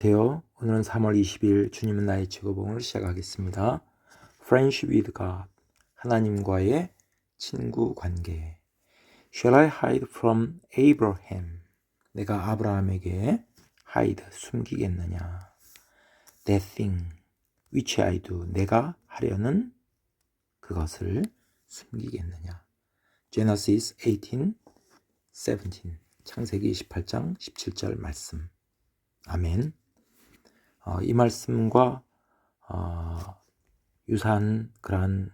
안녕하세요. 오늘은 3월 20일 주님은 나의 직업봉을 시작하겠습니다. Friendship with God, 하나님과의 친구 관계. Shall I hide from Abraham? 내가 아브라함에게 hide, 숨기겠느냐? That thing which I do, 내가 하려는 그것을 숨기겠느냐? Genesis 18:17, 창세기 28장 17절 말씀. 아멘. 이 말씀과 유사한 그러한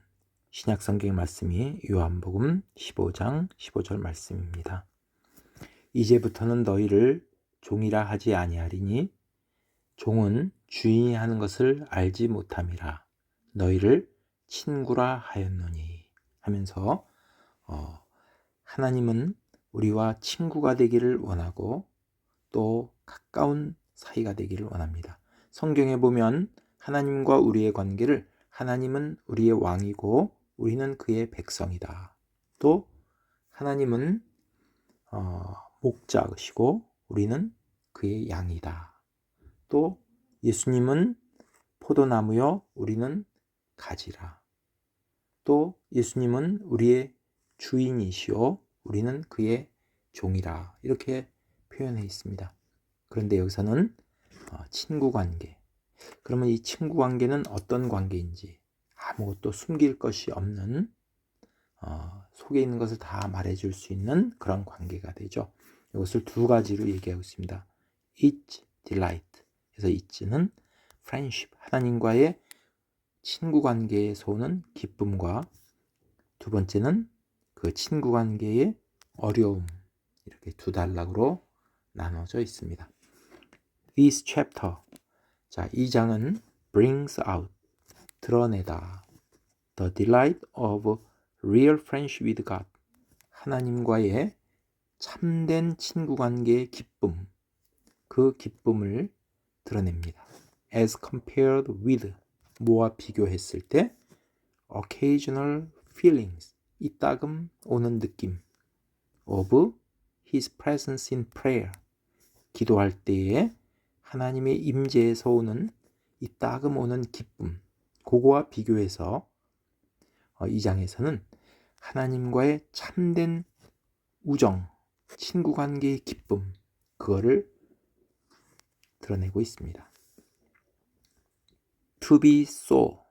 신약 성경 말씀이 요한복음 15장 15절 말씀입니다. 이제부터는 너희를 종이라 하지 아니하리니 종은 주인이 하는 것을 알지 못함이라 너희를 친구라 하였노니 하면서 하나님은 우리와 친구가 되기를 원하고 또 가까운 사이가 되기를 원합니다. 성경에 보면 하나님과 우리의 관계를 하나님은 우리의 왕이고 우리는 그의 백성이다. 또 하나님은 목자시고 우리는 그의 양이다. 또 예수님은 포도나무요 우리는 가지라. 또 예수님은 우리의 주인이시오 우리는 그의 종이라. 이렇게 표현해 있습니다. 그런데 여기서는 친구 관계. 그러면 이 친구 관계는 어떤 관계인지 아무것도 숨길 것이 없는 속에 있는 것을 다 말해줄 수 있는 그런 관계가 되죠. 이것을 두 가지로 얘기하고 있습니다. Each delight. 그래서 each는 friendship, 하나님과의 친구 관계에서 오는 기쁨과 두 번째는 그 친구 관계의 어려움. 이렇게 두 단락으로 나눠져 있습니다. This chapter, 자, 이 장은 brings out, 드러내다, the delight of real friendship with God, 하나님과의 참된 친구 관계의 기쁨, 그 기쁨을 드러냅니다. As compared with, 뭐와 비교했을 때 occasional feelings, 이따금 오는 느낌 of His presence in prayer, 기도할 때에 하나님의 임재에서 오는 이따금 오는 기쁨, 그거와 비교해서 이 장에서는 하나님과의 참된 우정, 친구 관계의 기쁨, 그거를 드러내고 있습니다. To be so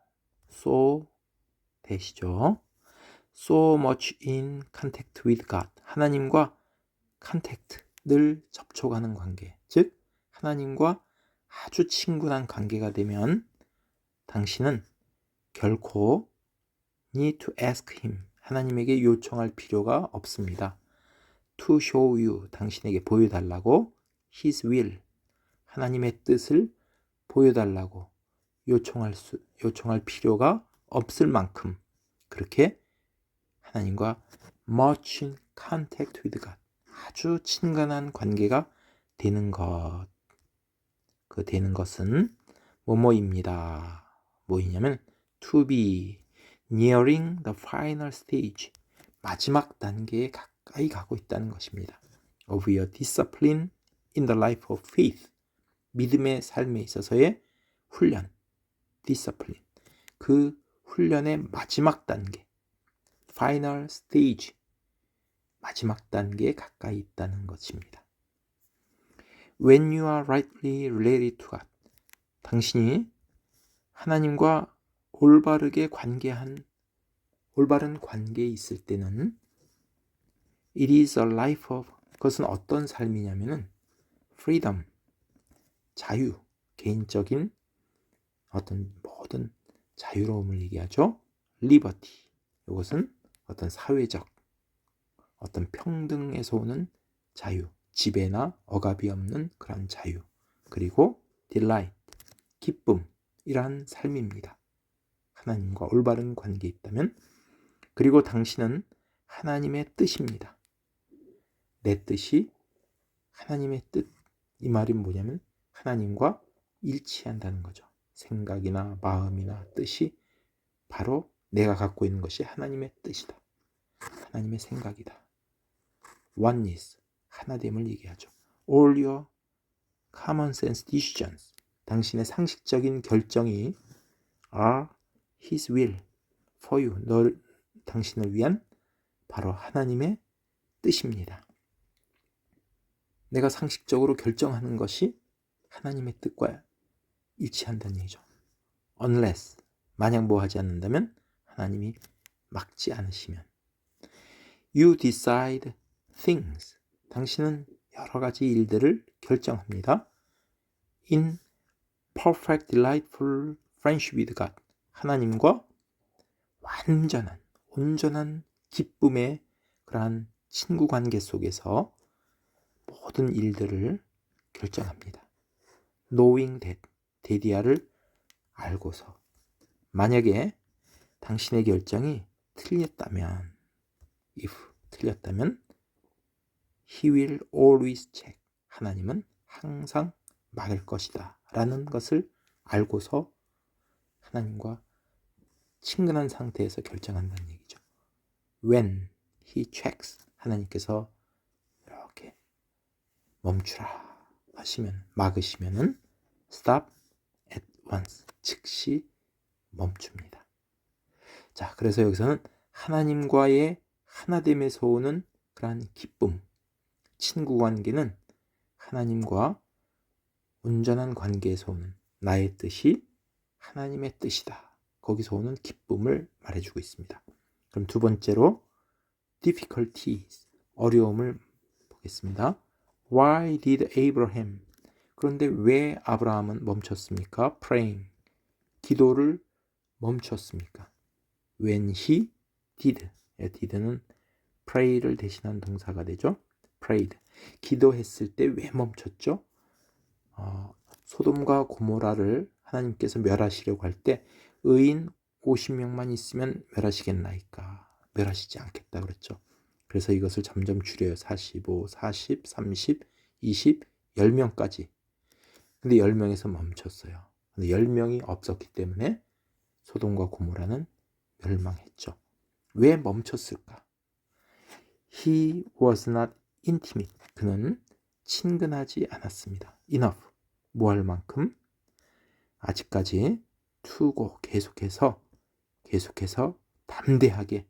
되시죠? So much in contact with God, 하나님과 contact, 늘 접촉하는 관계, 즉 하나님과 아주 친근한 관계가 되면 당신은 결코 need to ask him, 하나님에게 요청할 필요가 없습니다. To show you, 당신에게 보여달라고 his will, 하나님의 뜻을 보여달라고 요청할 필요가 없을 만큼 그렇게 하나님과 much in contact with God, 아주 친근한 관계가 되는 것. 그 되는 것은 뭐뭐입니다. 뭐이냐면 to be nearing the final stage, 마지막 단계에 가까이 가고 있다는 것입니다. of your discipline in the life of faith, 믿음의 삶에 있어서의 훈련, discipline, 그 훈련의 마지막 단계, final stage, 마지막 단계에 가까이 있다는 것입니다. When you are rightly related to God, 당신이 하나님과 올바른 관계에 있을 때는 it is a life of, 그것은 어떤 삶이냐면은 freedom, 자유, 개인적인 어떤 모든 자유로움을 얘기하죠. liberty, 이것은 어떤 사회적 어떤 평등에서 오는 자유, 지배나 억압이 없는 그런 자유, 그리고 delight, 기쁨, 이러한 삶입니다. 하나님과 올바른 관계에 있다면, 그리고 당신은 하나님의 뜻입니다. 내 뜻이 하나님의 뜻, 이 말이 뭐냐면 하나님과 일치한다는 거죠. 생각이나 마음이나 뜻이 바로 내가 갖고 있는 것이 하나님의 뜻이다, 하나님의 생각이다. oneness, 하나됨을 얘기하죠. all your common sense decisions. 당신의 상식적인 결정이 are his will for you. 당신을 위한 바로 하나님의 뜻입니다. 내가 상식적으로 결정하는 것이 하나님의 뜻과 일치한다는 얘기죠. unless, 만약 뭐 하지 않는다면 하나님이 막지 않으시면. You decide things. 당신은 여러 가지 일들을 결정합니다. In perfect, delightful friendship with God. 하나님과 온전한 기쁨의 그러한 친구 관계 속에서 모든 일들을 결정합니다. Knowing that, 데디아를 알고서. 만약에 당신의 결정이 틀렸다면, He will always check. 하나님은 항상 막을 것이다 라는 것을 알고서 하나님과 친근한 상태에서 결정한다는 얘기죠. When he checks, 하나님께서 이렇게 멈추라 하시면, 막으시면은 stop at once, 즉시 멈춥니다. 자, 그래서 여기서는 하나님과의 하나됨에서 오는 그러한 기쁨, 친구 관계는 하나님과 온전한 관계에서 오는 나의 뜻이 하나님의 뜻이다. 거기서 오는 기쁨을 말해주고 있습니다. 그럼 두 번째로 difficulties, 어려움을 보겠습니다. Why did Abraham, 그런데 왜 아브라함은 멈췄습니까? praying, 기도를 멈췄습니까? When he did, did는 pray를 대신한 동사가 되죠. prayed, 기도했을 때 왜 멈췄죠? 소돔과 고모라를 하나님께서 멸하시려고 할 때 의인 50명만 있으면 멸하시겠나이까? 멸하시지 않겠다 그랬죠. 그래서 이것을 점점 줄여요. 45, 40, 30, 20, 10명까지. 근데 10명에서 멈췄어요. 근데 10명이 없었기 때문에 소돔과 고모라는 멸망했죠. 왜 멈췄을까? He was not intimate. 그는 친근하지 않았습니다. enough, 뭐 할 만큼, 아직까지 to go, 계속해서 담대하게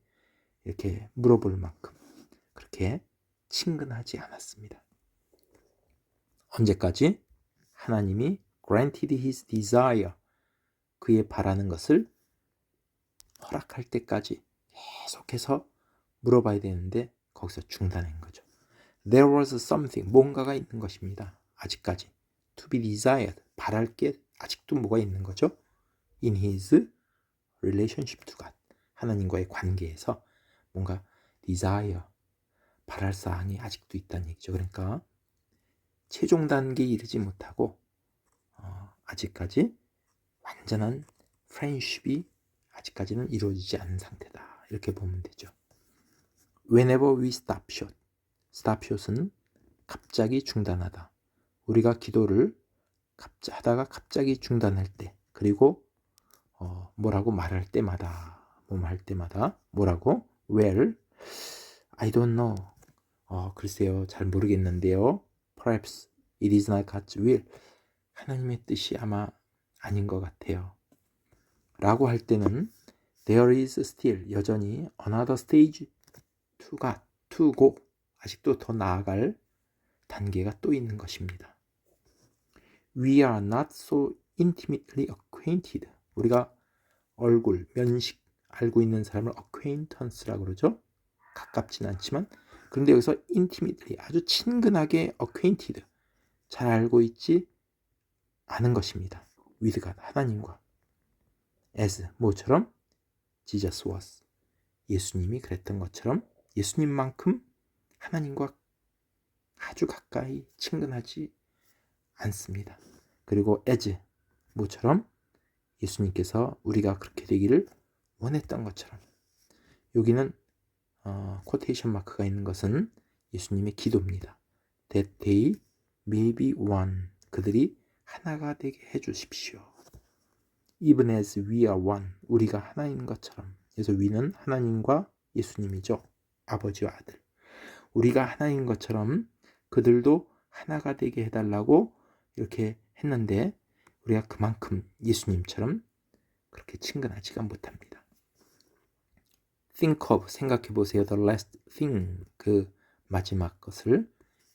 이렇게 물어볼 만큼 그렇게 친근하지 않았습니다. 언제까지? 하나님이 granted his desire, 그의 바라는 것을 허락할 때까지 계속해서 물어봐야 되는데 거기서 중단한 거죠. There was something, 뭔가가 있는 것입니다. 아직까지 to be desired, 바랄 게 아직도 뭐가 있는 거죠? In his relationship to God, 하나님과의 관계에서 뭔가 desire, 바랄 사항이 아직도 있다는 얘기죠. 그러니까 최종 단계에 이르지 못하고 아직까지 완전한 friendship이 아직까지는 이루어지지 않은 상태다, 이렇게 보면 되죠. Whenever we stop short, stop short은 갑자기 중단하다. 우리가 기도를 하다가 갑자기 중단할 때, 그리고 뭐라고 말할 때마다, 뭐라고? Well, I don't know. 글쎄요, 잘 모르겠는데요. Perhaps it is not God's will. 하나님의 뜻이 아마 아닌 것 같아요. 라고 할 때는 there is still, 여전히 another stage to God, to go, 아직도 더 나아갈 단계가 또 있는 것입니다. We are not so intimately acquainted. 우리가 얼굴, 면식 알고 있는 사람을 acquaintance라고 그러죠. 가깝진 않지만, 그런데 여기서 intimately, 아주 친근하게 acquainted, 잘 알고 있지 않은 것입니다. with God, 하나님과. as, 뭐처럼? Jesus was, 예수님이 그랬던 것처럼 예수님만큼 하나님과 아주 가까이 친근하지 않습니다. 그리고 as, 뭐처럼? 예수님께서 우리가 그렇게 되기를 원했던 것처럼. 여기는 코테이션 마크가 있는 것은 예수님의 기도입니다. That they may be one, 그들이 하나가 되게 해주십시오. Even as we are one, 우리가 하나인 것처럼. 그래서 we는 하나님과 예수님이죠. 아버지와 아들. 우리가 하나인 것처럼 그들도 하나가 되게 해달라고 이렇게 했는데 우리가 그만큼 예수님처럼 그렇게 친근하지가 못합니다. Think of, 생각해 보세요. The last thing, 그 마지막 것을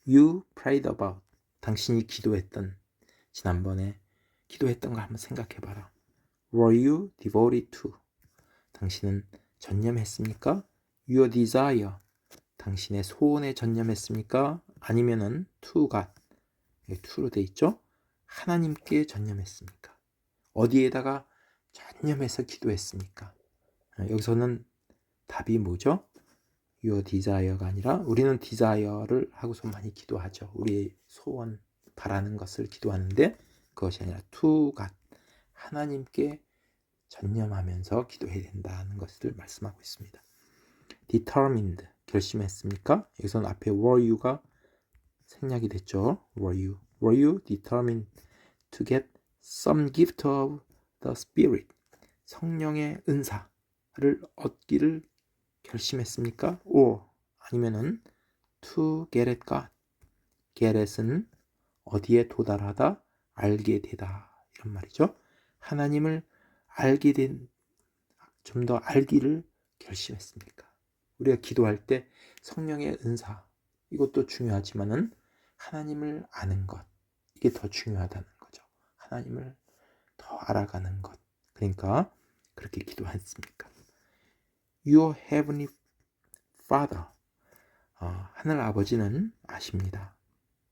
you prayed about, 당신이 기도했던, 지난번에 기도했던 걸 한번 생각해 봐라. Were you devoted to, 당신은 전념했습니까? Your desire, 당신의 소원에 전념했습니까? 아니면은 to God, to로 돼 있죠? 하나님께 전념했습니까? 어디에다가 전념해서 기도했습니까? 여기서는 답이 뭐죠? Your desire가 아니라, 우리는 desire를 하고서 많이 기도하죠. 우리의 소원, 바라는 것을 기도하는데 그것이 아니라 to God, 하나님께 전념하면서 기도해야 된다는 것을 말씀하고 있습니다. Determined, 결심했습니까? 여기서는 앞에 were you가 생략이 됐죠. Were you determined to get some gift of the Spirit, 성령의 은사를 얻기를 결심했습니까? Or, 아니면은 to get at God, get at은 어디에 도달하다, 알게 되다, 이런 말이죠. 하나님을 알게 된, 좀 더 알기를 결심했습니까? 우리가 기도할 때 성령의 은사, 이것도 중요하지만은 하나님을 아는 것, 이게 더 중요하다는 거죠. 하나님을 더 알아가는 것. 그러니까 그렇게 기도했습니까? Your heavenly Father, 하늘 아버지는 아십니다.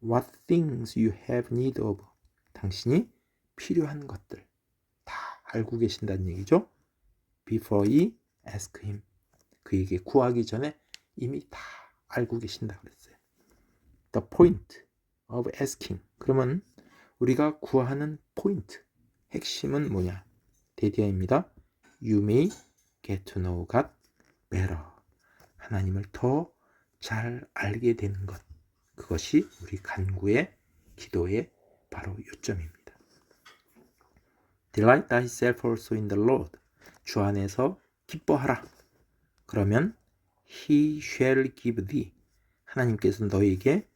What things you have need of, 당신이 필요한 것들 다 알고 계신다는 얘기죠. Before you ask him, 그에게 구하기 전에 이미 다 알고 계신다 그랬어요. The point of asking, 그러면 우리가 구하는 포인트, 핵심은 뭐냐? 대디어입니다. You may get to know God better, 하나님을 더 잘 알게 되는 것, 그것이 우리 간구의 기도의 바로 요점입니다. Delight thyself also in the Lord, 주 안에서 기뻐하라. 그러면 He shall give thee, 하나님께서 너에게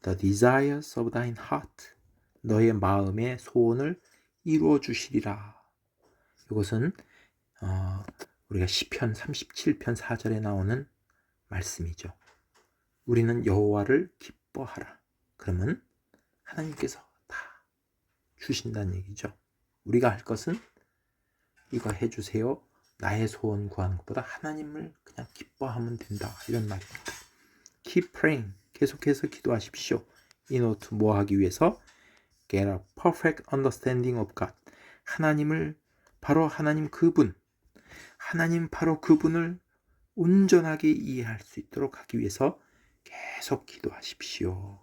the desires of thine heart, 너의 마음의 소원을 이루어 주시리라. 이것은 우리가 시편 37편 4절에 나오는 말씀이죠. 우리는 여호와를 기뻐하라. 그러면 하나님께서 다 주신다는 얘기죠. 우리가 할 것은 이거 해주세요, 나의 소원 구하는 것보다 하나님을 그냥 기뻐하면 된다, 이런 말입니다. Keep praying, 계속해서 기도하십시오. In order to, 뭐 하기 위해서? Get a perfect understanding of God, 하나님을, 바로 하나님 그분, 하나님 바로 그분을 온전하게 이해할 수 있도록 하기 위해서 계속 기도하십시오.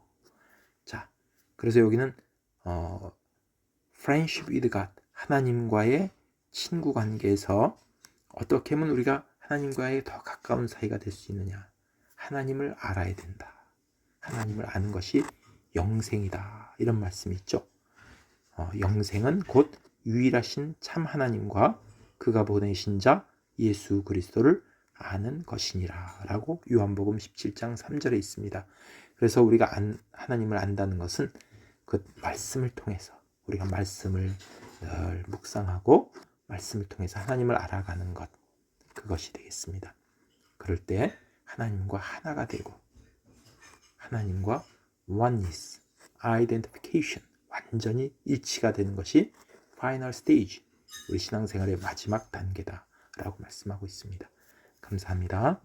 자, 그래서 여기는 friendship with God, 하나님과의 친구 관계에서 어떻게 하면 우리가 하나님과의 더 가까운 사이가 될 수 있느냐? 하나님을 알아야 된다. 하나님을 아는 것이 영생이다, 이런 말씀이 있죠. 영생은 곧 유일하신 참 하나님과 그가 보내신 자 예수 그리스도를 아는 것이니라 라고 요한복음 17장 3절에 있습니다. 그래서 우리가 하나님을 안다는 것은 그 말씀을 통해서, 우리가 말씀을 늘 묵상하고 말씀을 통해서 하나님을 알아가는 것, 그것이 되겠습니다. 그럴 때 하나님과 하나가 되고, 하나님과 oneness, identification, 완전히 일치가 되는 것이 final stage, 우리 신앙생활의 마지막 단계다 라고 말씀하고 있습니다. 감사합니다.